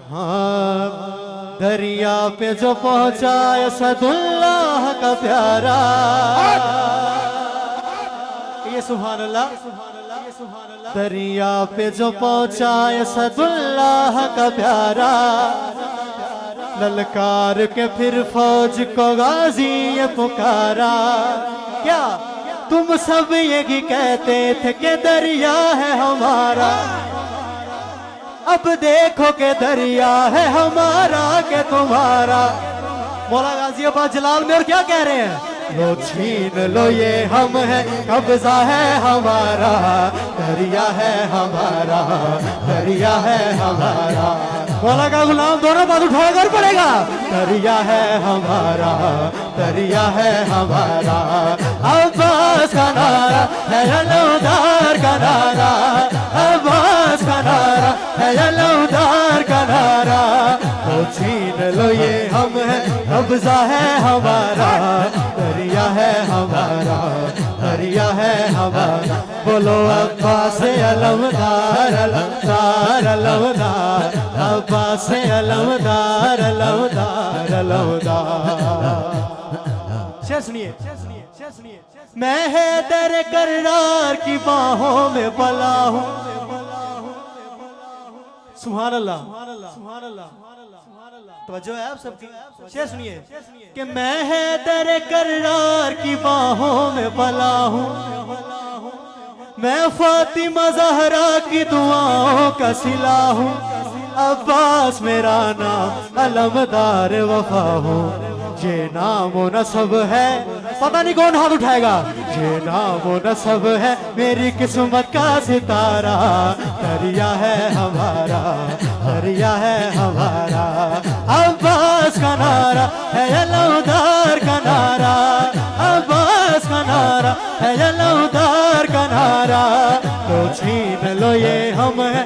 हाँ दरिया पे जो पहुंचा असदुल्लाह का प्यारा, ये सुभान अल्लाह। दरिया पे जो पहुंचा असदुल्लाह का प्यारा, ललकार के फिर फौज को गाजी ये पुकारा। क्या तुम सब यही कहते थे कि दरिया है हमारा, अब देखो के दरिया है हमारा के तुम्हारा। मौला गाजियाबाद जलाल में और क्या कह रहे हैं, लो छीन लो ये हम है, कब्जा है हमारा, दरिया है हमारा, दरिया है हमारा। मौला का गुलाम दोनों बात उठाकर पड़ेगा, दरिया है हमारा, दरिया है हमारा। अब्बास का नारा है अलौदार का नारा, अब्बास का नारा है अलौदार का नारा। तो छीन लो ये हम है, कब्जा है हमारा, दरिया है हमारा, दरिया है हमारा। बोलो अब्बास अलमदार अलमदार अलमदार, अब्बास अलमदार अलमदार अलमदार। शेर सुनिए, मैं है तेरे करार की बाहों में पला हूँ। सुभान अल्लाह, सुभान अल्लाह। तवज्जो है आप सबकी, शेर सुनिए कि मैं है तेरे करार की बाहों में पला हूँ, मैं फातिमा ज़हरा की दुआओं का सिला हूँ। अब्बास मेरा नाम अलमदार वफा हूँ, ये नाम व नसब है, पता नहीं कौन हाथ उठाएगा, ये नाम व नसब है मेरी किस्मत का सितारा। दरिया है हमारा, दरिया है हमारा। अब्बास का नारा है अलौदार का नारा, अब्बास का नारा है अलौदार का नारा। तो छीन लो ये हम है,